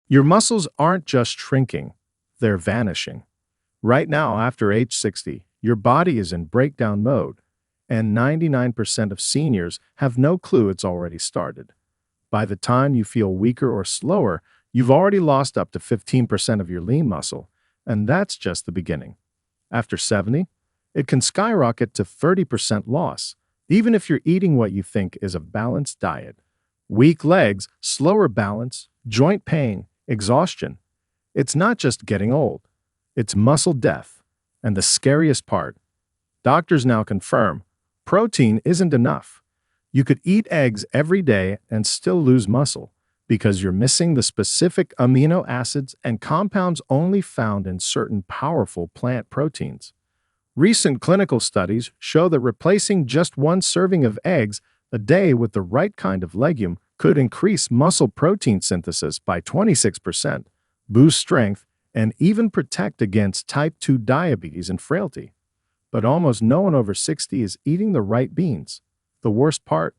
Your muscles aren't just shrinking, they're vanishing. Right now, after age 60, your body is in breakdown mode, and 99% of seniors have no clue it's already started. By the time you feel weaker or slower, you've already lost up to 15% of your lean muscle, and that's just the beginning. After 70, it can skyrocket to 30% loss, even if you're eating what you think is a balanced diet. Weak legs, slower balance, joint pain, exhaustion. It's not just getting old, it's muscle death. And the scariest part, doctors now confirm protein isn't enough. You could eat eggs every day and still lose muscle because you're missing the specific amino acids and compounds only found in certain powerful plant proteins. Recent clinical studies show that replacing just one serving of eggs a day with the right kind of legume could increase muscle protein synthesis by 26%, boost strength, and even protect against type 2 diabetes and frailty. But almost no one over 60 is eating the right beans. The worst part?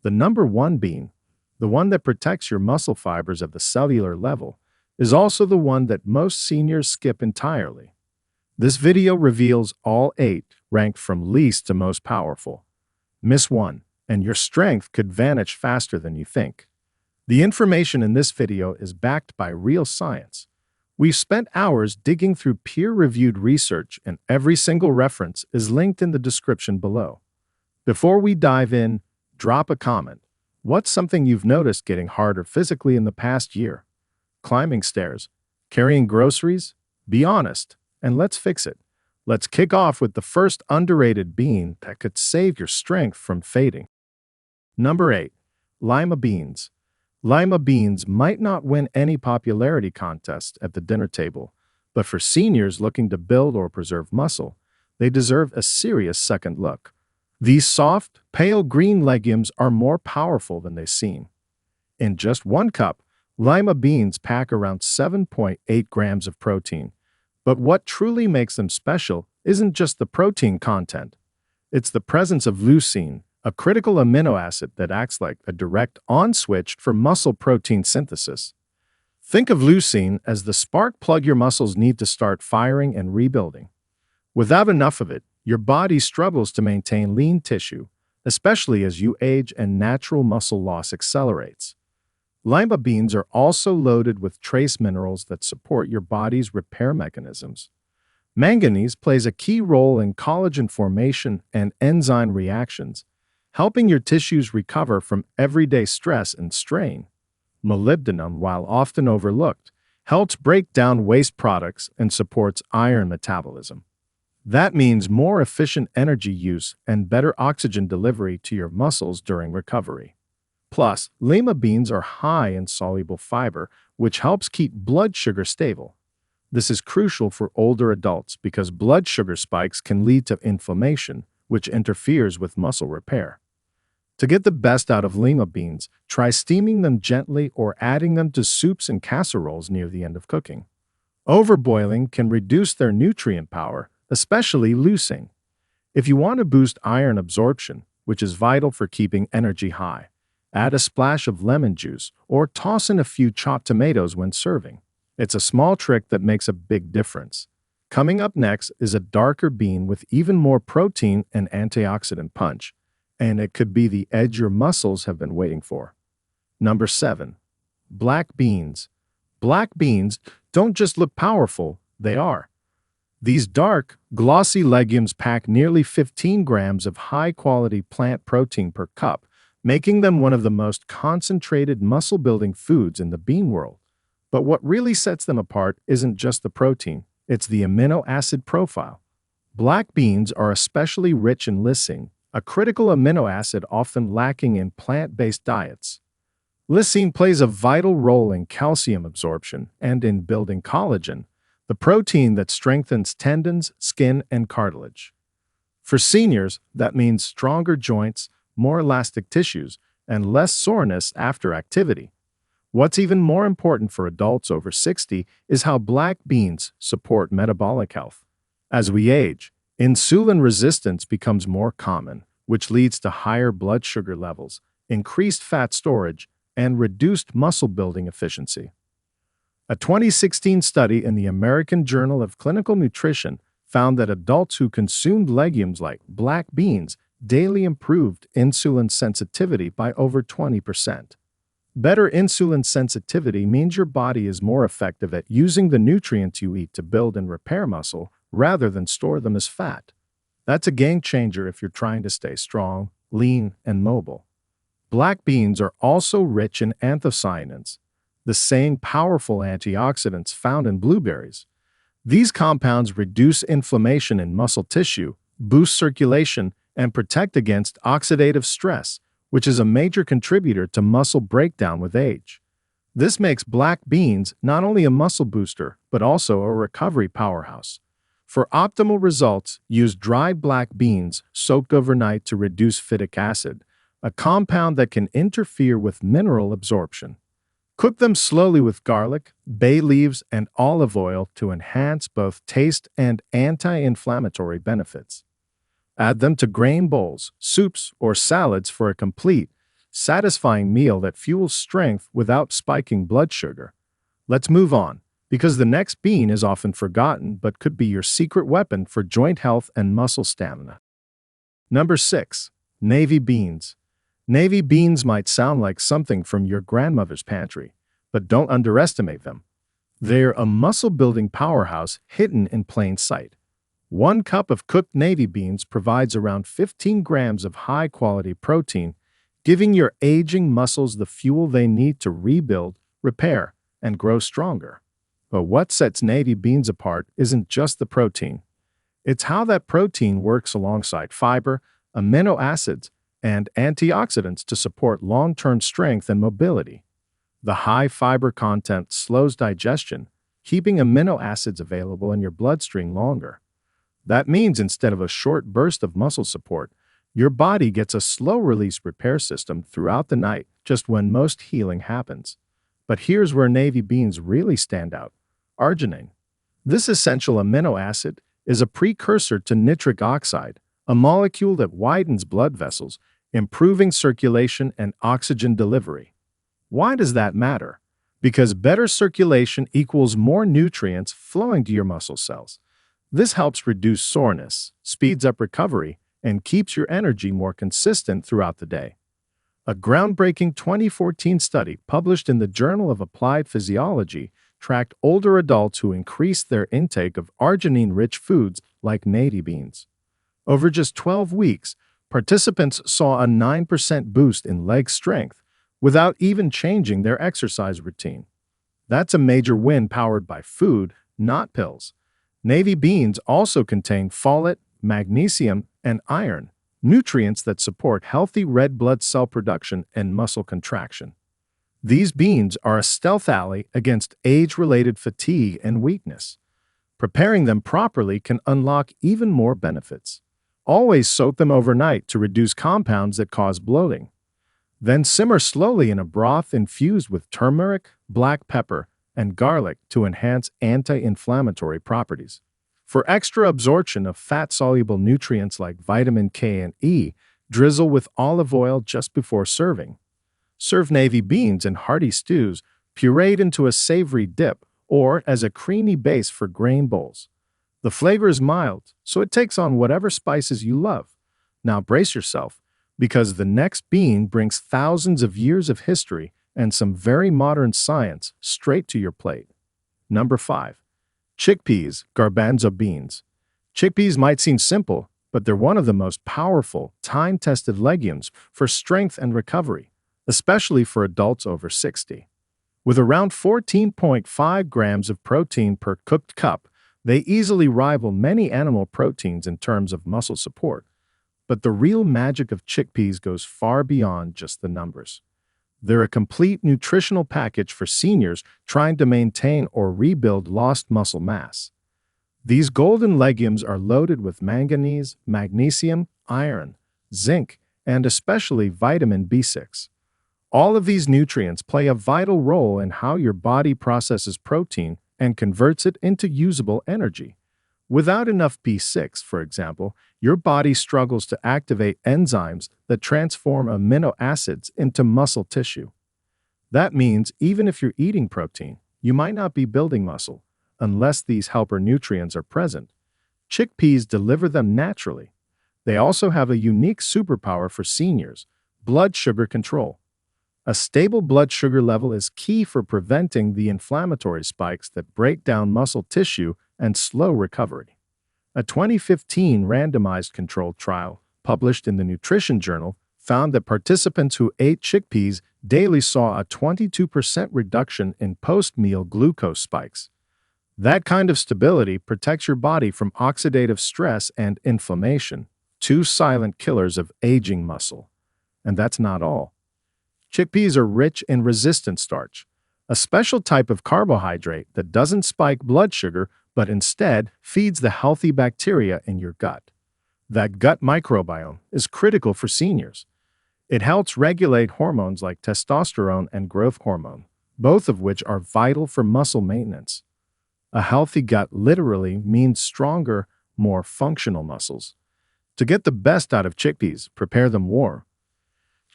The number one bean, the one that protects your muscle fibers at the cellular level, is also the one that most seniors skip entirely. This video reveals all 8, ranked from least to most powerful. Miss one, and your strength could vanish faster than you think. The information in this video is backed by real science. We've spent hours digging through peer-reviewed research, and every single reference is linked in the description below. Before we dive in, drop a comment. What's something you've noticed getting harder physically in the past year? Climbing stairs? Carrying groceries? Be honest, and let's fix it. Let's kick off with the first underrated bean that could save your strength from fading. Number 8. Lima beans. Lima beans might not win any popularity contest at the dinner table, but for seniors looking to build or preserve muscle, they deserve a serious second look. These soft, pale green legumes are more powerful than they seem. In just one cup, lima beans pack around 7.8 grams of protein. But what truly makes them special isn't just the protein content. It's the presence of leucine, a critical amino acid that acts like a direct on switch for muscle protein synthesis. Think of leucine as the spark plug your muscles need to start firing and rebuilding. Without enough of it, your body struggles to maintain lean tissue, especially as you age and natural muscle loss accelerates. Lima beans are also loaded with trace minerals that support your body's repair mechanisms. Manganese plays a key role in collagen formation and enzyme reactions, helping your tissues recover from everyday stress and strain. Molybdenum, while often overlooked, helps break down waste products and supports iron metabolism. That means more efficient energy use and better oxygen delivery to your muscles during recovery. Plus, lima beans are high in soluble fiber, which helps keep blood sugar stable. This is crucial for older adults because blood sugar spikes can lead to inflammation, which interferes with muscle repair. To get the best out of lima beans, try steaming them gently or adding them to soups and casseroles near the end of cooking. Overboiling can reduce their nutrient power, especially leucine. If you want to boost iron absorption, which is vital for keeping energy high, add a splash of lemon juice or toss in a few chopped tomatoes when serving. It's a small trick that makes a big difference. Coming up next is a darker bean with even more protein and antioxidant punch, and it could be the edge your muscles have been waiting for. Number 7. Black beans. Black beans don't just look powerful, they are. These dark, glossy legumes pack nearly 15 grams of high-quality plant protein per cup, making them one of the most concentrated muscle-building foods in the bean world. But what really sets them apart isn't just the protein, it's the amino acid profile. Black beans are especially rich in lysine, a critical amino acid often lacking in plant-based diets. Lysine plays a vital role in calcium absorption and in building collagen, the protein that strengthens tendons, skin, and cartilage. For seniors, that means stronger joints, more elastic tissues, and less soreness after activity. What's even more important for adults over 60 is how black beans support metabolic health. As we age, insulin resistance becomes more common, which leads to higher blood sugar levels, increased fat storage, and reduced muscle building efficiency. A 2016 study in the American Journal of Clinical Nutrition found that adults who consumed legumes like black beans daily improved insulin sensitivity by over 20%. Better insulin sensitivity means your body is more effective at using the nutrients you eat to build and repair muscle rather than store them as fat. That's a game changer if you're trying to stay strong, lean, and mobile. Black beans are also rich in anthocyanins, the same powerful antioxidants found in blueberries. These compounds reduce inflammation in muscle tissue, boost circulation, and protect against oxidative stress, which is a major contributor to muscle breakdown with age. This makes black beans not only a muscle booster, but also a recovery powerhouse. For optimal results, use dried black beans soaked overnight to reduce phytic acid, a compound that can interfere with mineral absorption. Cook them slowly with garlic, bay leaves, and olive oil to enhance both taste and anti-inflammatory benefits. Add them to grain bowls, soups, or salads for a complete, satisfying meal that fuels strength without spiking blood sugar. Let's move on, because the next bean is often forgotten but could be your secret weapon for joint health and muscle stamina. Number 6. Navy beans. Navy beans might sound like something from your grandmother's pantry, but don't underestimate them. They're a muscle-building powerhouse hidden in plain sight. 1 cup of cooked navy beans provides around 15 grams of high-quality protein, giving your aging muscles the fuel they need to rebuild, repair, and grow stronger. But what sets navy beans apart isn't just the protein. It's how that protein works alongside fiber, amino acids, and antioxidants to support long-term strength and mobility. The high fiber content slows digestion, keeping amino acids available in your bloodstream longer. That means instead of a short burst of muscle support, your body gets a slow-release repair system throughout the night, just when most healing happens. But here's where navy beans really stand out. Arginine. This essential amino acid is a precursor to nitric oxide, a molecule that widens blood vessels, improving circulation and oxygen delivery. Why does that matter? Because better circulation equals more nutrients flowing to your muscle cells. This helps reduce soreness, speeds up recovery, and keeps your energy more consistent throughout the day. A groundbreaking 2014 study published in the Journal of Applied Physiology tracked older adults who increased their intake of arginine-rich foods like navy beans. Over just 12 weeks, participants saw a 9% boost in leg strength without even changing their exercise routine. That's a major win powered by food, not pills. Navy beans also contain folate, magnesium, and iron, nutrients that support healthy red blood cell production and muscle contraction. These beans are a stealth ally against age-related fatigue and weakness. Preparing them properly can unlock even more benefits. Always soak them overnight to reduce compounds that cause bloating. Then simmer slowly in a broth infused with turmeric, black pepper, and garlic to enhance anti-inflammatory properties. For extra absorption of fat-soluble nutrients like vitamin K and E, drizzle with olive oil just before serving. Serve navy beans in hearty stews, pureed into a savory dip, or as a creamy base for grain bowls. The flavor is mild, so it takes on whatever spices you love. Now brace yourself, because the next bean brings thousands of years of history and some very modern science straight to your plate. Number 5. Chickpeas, garbanzo beans. Chickpeas might seem simple, but they're one of the most powerful, time-tested legumes for strength and recovery, especially for adults over 60. With around 14.5 grams of protein per cooked cup, they easily rival many animal proteins in terms of muscle support. But the real magic of chickpeas goes far beyond just the numbers. They're a complete nutritional package for seniors trying to maintain or rebuild lost muscle mass. These golden legumes are loaded with manganese, magnesium, iron, zinc, and especially vitamin B6. All of these nutrients play a vital role in how your body processes protein and converts it into usable energy. Without enough B6, for example, your body struggles to activate enzymes that transform amino acids into muscle tissue. That means even if you're eating protein, you might not be building muscle unless these helper nutrients are present. Chickpeas deliver them naturally. They also have a unique superpower for seniors: blood sugar control. A stable blood sugar level is key for preventing the inflammatory spikes that break down muscle tissue and slow recovery. A 2015 randomized controlled trial published in the Nutrition Journal found that participants who ate chickpeas daily saw a 22% reduction in post-meal glucose spikes. That kind of stability protects your body from oxidative stress and inflammation, two silent killers of aging muscle. And that's not all. Chickpeas are rich in resistant starch, a special type of carbohydrate that doesn't spike blood sugar but instead feeds the healthy bacteria in your gut. That gut microbiome is critical for seniors. It helps regulate hormones like testosterone and growth hormone, both of which are vital for muscle maintenance. A healthy gut literally means stronger, more functional muscles. To get the best out of chickpeas, prepare them warm.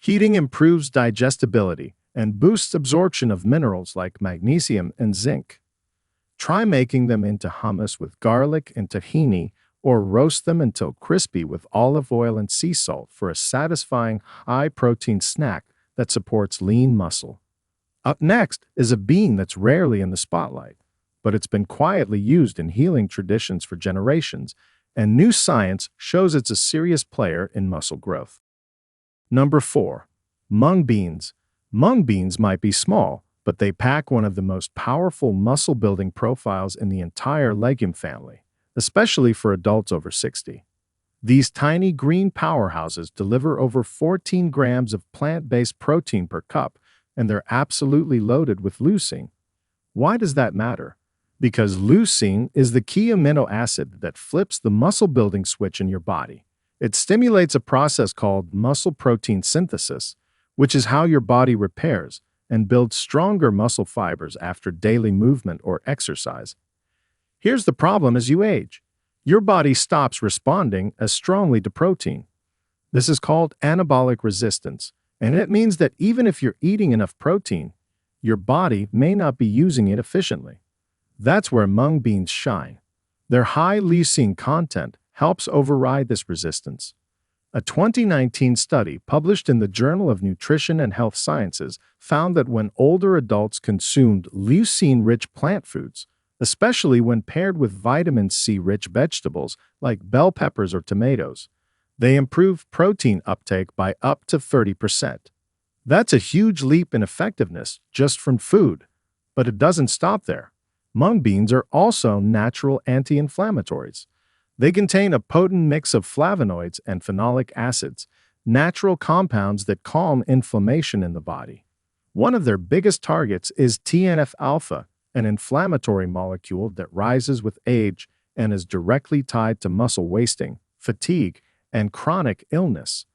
Heating improves digestibility and boosts absorption of minerals like magnesium and zinc. Try making them into hummus with garlic and tahini, or roast them until crispy with olive oil and sea salt for a satisfying, high-protein snack that supports lean muscle. Up next is a bean that's rarely in the spotlight, but it's been quietly used in healing traditions for generations, and new science shows it's a serious player in muscle growth. Number 4. Mung beans. Mung beans might be small, but they pack one of the most powerful muscle-building profiles in the entire legume family, especially for adults over 60. These tiny green powerhouses deliver over 14 grams of plant-based protein per cup, and they're absolutely loaded with leucine. Why does that matter? Because leucine is the key amino acid that flips the muscle-building switch in your body. It stimulates a process called muscle protein synthesis, which is how your body repairs and builds stronger muscle fibers after daily movement or exercise. Here's the problem: as you age, your body stops responding as strongly to protein. This is called anabolic resistance, and it means that even if you're eating enough protein, your body may not be using it efficiently. That's where mung beans shine. Their high leucine content helps override this resistance. A 2019 study published in the Journal of Nutrition and Health Sciences found that when older adults consumed leucine-rich plant foods, especially when paired with vitamin C-rich vegetables like bell peppers or tomatoes, they improved protein uptake by up to 30%. That's a huge leap in effectiveness just from food. But it doesn't stop there. Mung beans are also natural anti-inflammatories. They contain a potent mix of flavonoids and phenolic acids, natural compounds that calm inflammation in the body. One of their biggest targets is TNF-alpha, an inflammatory molecule that rises with age and is directly tied to muscle wasting, fatigue, and chronic illness.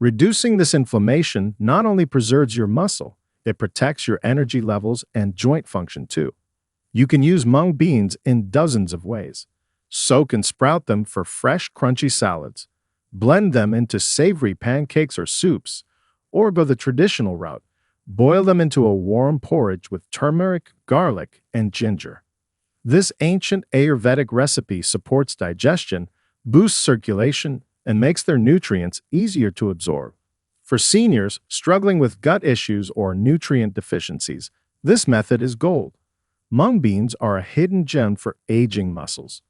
Reducing this inflammation not only preserves your muscle, it protects your energy levels and joint function too. You can use mung beans in dozens of ways. Soak and sprout them for fresh, crunchy salads. Blend them into savory pancakes or soups, or go the traditional route. Boil them into a warm porridge with turmeric, garlic, and ginger. This ancient Ayurvedic recipe supports digestion, boosts circulation, and makes their nutrients easier to absorb. For seniors struggling with gut issues or nutrient deficiencies, this method is gold. Mung beans are a hidden gem for aging muscles.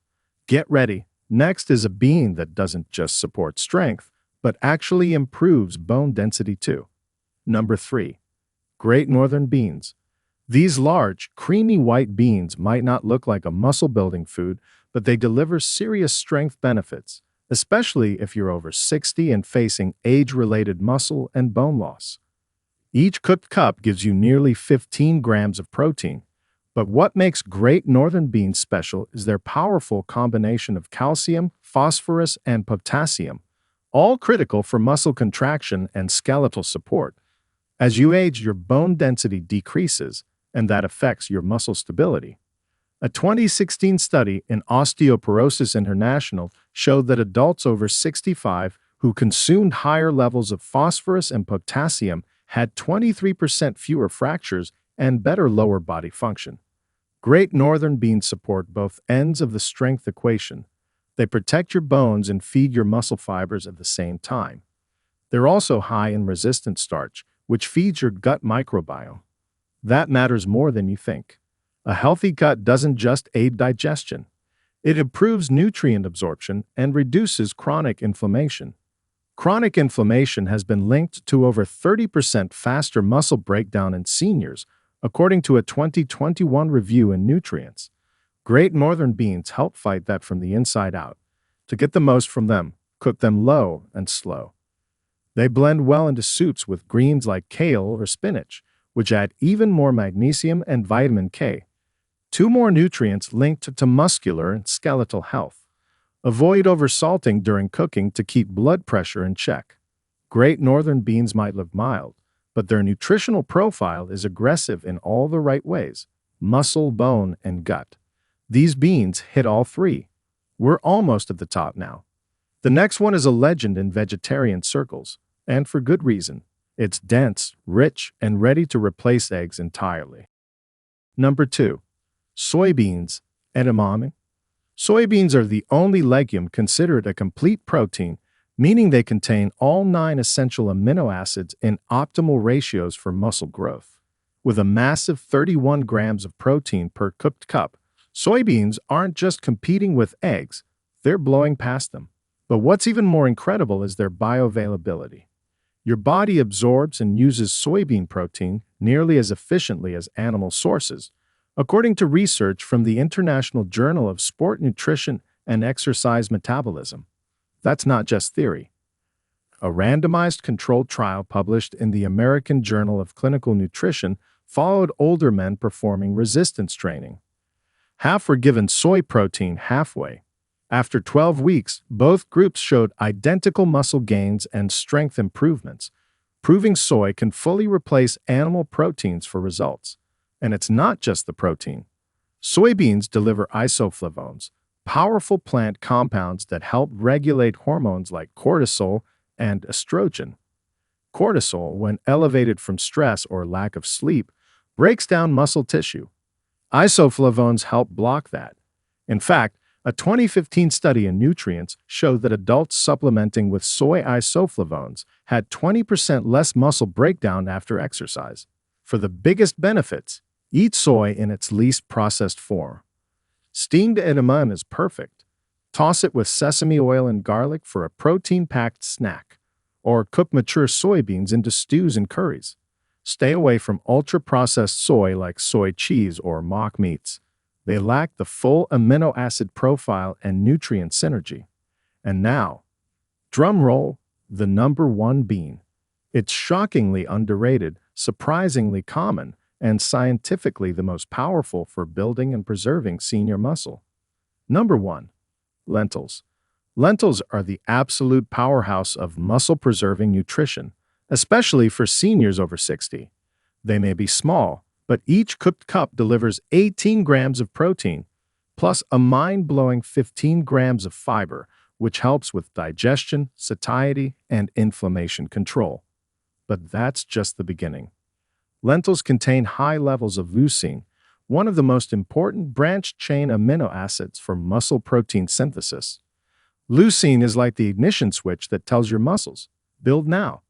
Get ready. Next is a bean that doesn't just support strength, but actually improves bone density too. Number 3. Great Northern beans. These large, creamy white beans might not look like a muscle-building food, but they deliver serious strength benefits, especially if you're over 60 and facing age-related muscle and bone loss. Each cooked cup gives you nearly 15 grams of protein. But what makes Great Northern beans special is their powerful combination of calcium, phosphorus, and potassium, all critical for muscle contraction and skeletal support. As you age, your bone density decreases, and that affects your muscle stability. A 2016 study in Osteoporosis International showed that adults over 65 who consumed higher levels of phosphorus and potassium had 23% fewer fractures and better lower body function. Great Northern beans support both ends of the strength equation. They protect your bones and feed your muscle fibers at the same time. They're also high in resistant starch, which feeds your gut microbiome. That matters more than you think. A healthy gut doesn't just aid digestion. It improves nutrient absorption and reduces chronic inflammation. Chronic inflammation has been linked to over 30% faster muscle breakdown in seniors, according to a 2021 review in Nutrients. Great Northern beans help fight that from the inside out. To get the most from them, cook them low and slow. They blend well into soups with greens like kale or spinach, which add even more magnesium and vitamin K. Two more nutrients linked to muscular and skeletal health. Avoid oversalting during cooking to keep blood pressure in check. Great Northern beans might look mild, but their nutritional profile is aggressive in all the right ways: muscle, bone, and gut. These beans hit all three. We're almost at the top now. The next one is a legend in vegetarian circles, and for good reason. It's dense, rich, and ready to replace eggs entirely. Number 2. Soybeans, edamame. Soybeans are the only legume considered a complete protein, meaning they contain all 9 essential amino acids in optimal ratios for muscle growth. With a massive 31 grams of protein per cooked cup, soybeans aren't just competing with eggs, they're blowing past them. But what's even more incredible is their bioavailability. Your body absorbs and uses soybean protein nearly as efficiently as animal sources, according to research from the International Journal of Sport Nutrition and Exercise Metabolism. That's not just theory. A randomized controlled trial published in the American Journal of Clinical Nutrition followed older men performing resistance training. Half were given soy protein halfway. After 12 weeks, both groups showed identical muscle gains and strength improvements, proving soy can fully replace animal proteins for results. And it's not just the protein. Soybeans deliver isoflavones, powerful plant compounds that help regulate hormones like cortisol and estrogen. Cortisol, when elevated from stress or lack of sleep, breaks down muscle tissue. Isoflavones help block that. In fact, a 2015 study in Nutrients showed that adults supplementing with soy isoflavones had 20% less muscle breakdown after exercise. For the biggest benefits, eat soy in its least processed form. Steamed edamame is perfect. Toss it with sesame oil and garlic for a protein-packed snack. Or cook mature soybeans into stews and curries. Stay away from ultra-processed soy like soy cheese or mock meats. They lack the full amino acid profile and nutrient synergy. And now, drum roll, the number 1 bean. It's shockingly underrated, surprisingly common, and scientifically the most powerful for building and preserving senior muscle. Number 1. Lentils. Lentils are the absolute powerhouse of muscle-preserving nutrition, especially for seniors over 60. They may be small, but each cooked cup delivers 18 grams of protein, plus a mind-blowing 15 grams of fiber, which helps with digestion, satiety, and inflammation control. But that's just the beginning. Lentils contain high levels of leucine, one of the most important branched-chain amino acids for muscle protein synthesis. Leucine is like the ignition switch that tells your muscles, build now.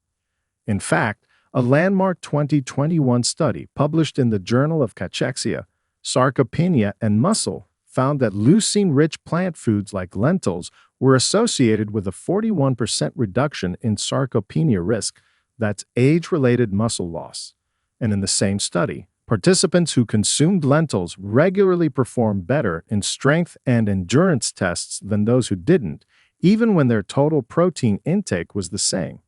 In fact, a landmark 2021 study published in the Journal of Cachexia, Sarcopenia, and Muscle found that leucine-rich plant foods like lentils were associated with a 41% reduction in sarcopenia risk, that's age-related muscle loss. And in the same study, participants who consumed lentils regularly performed better in strength and endurance tests than those who didn't, even when their total protein intake was the same.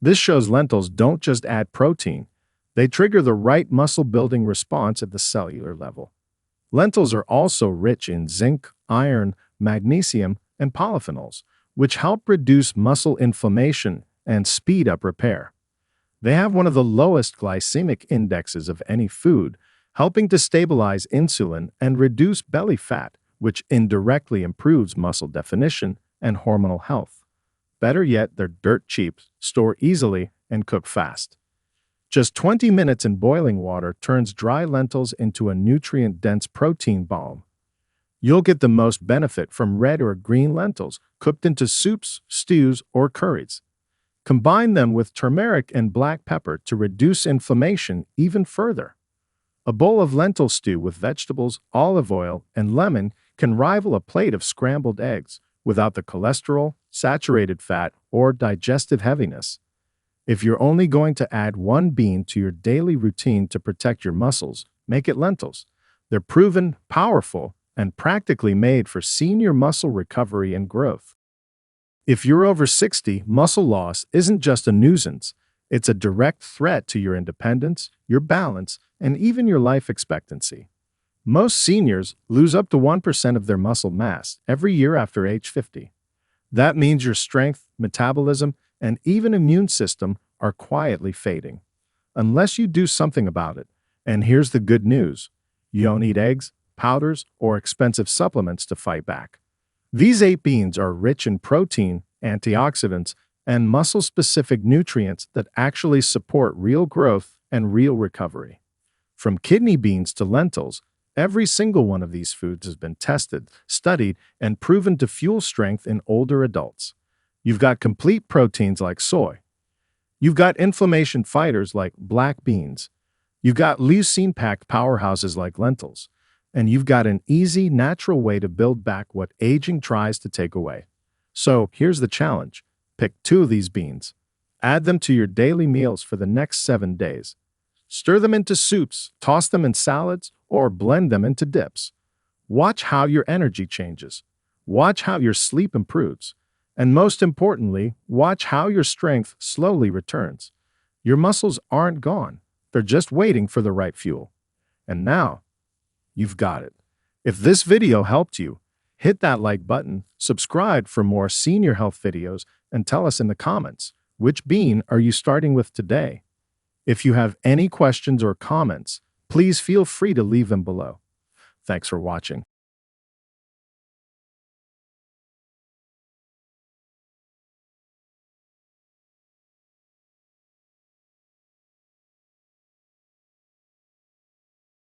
This shows lentils don't just add protein, they trigger the right muscle-building response at the cellular level. Lentils are also rich in zinc, iron, magnesium, and polyphenols, which help reduce muscle inflammation and speed up repair. They have one of the lowest glycemic indexes of any food, helping to stabilize insulin and reduce belly fat, which indirectly improves muscle definition and hormonal health. Better yet, they're dirt cheap, store easily, and cook fast. Just 20 minutes in boiling water turns dry lentils into a nutrient-dense protein bomb. You'll get the most benefit from red or green lentils cooked into soups, stews, or curries. Combine them with turmeric and black pepper to reduce inflammation even further. A bowl of lentil stew with vegetables, olive oil, and lemon can rival a plate of scrambled eggs without the cholesterol, saturated fat, or digestive heaviness. If you're only going to add one bean to your daily routine to protect your muscles, make it lentils. They're proven, powerful, and practically made for senior muscle recovery and growth. If you're over 60, muscle loss isn't just a nuisance, it's a direct threat to your independence, your balance, and even your life expectancy. Most seniors lose up to 1% of their muscle mass every year after age 50. That means your strength, metabolism, and even immune system are quietly fading. Unless you do something about it. And here's the good news. You don't eat eggs, powders, or expensive supplements to fight back. These 8 beans are rich in protein, antioxidants, and muscle-specific nutrients that actually support real growth and real recovery. From kidney beans to lentils, every single one of these foods has been tested, studied, and proven to fuel strength in older adults. You've got complete proteins like soy. You've got inflammation fighters like black beans. You've got leucine-packed powerhouses like lentils. And you've got an easy, natural way to build back what aging tries to take away. So here's the challenge. Pick 2 of these beans. Add them to your daily meals for the next 7 days. Stir them into soups, toss them in salads, or blend them into dips. Watch how your energy changes. Watch how your sleep improves. And most importantly, watch how your strength slowly returns. Your muscles aren't gone. They're just waiting for the right fuel. And now, you've got it. If this video helped you, hit that like button, subscribe for more senior health videos, and tell us in the comments, which bean are you starting with today? If you have any questions or comments, please feel free to leave them below. Thanks for watching.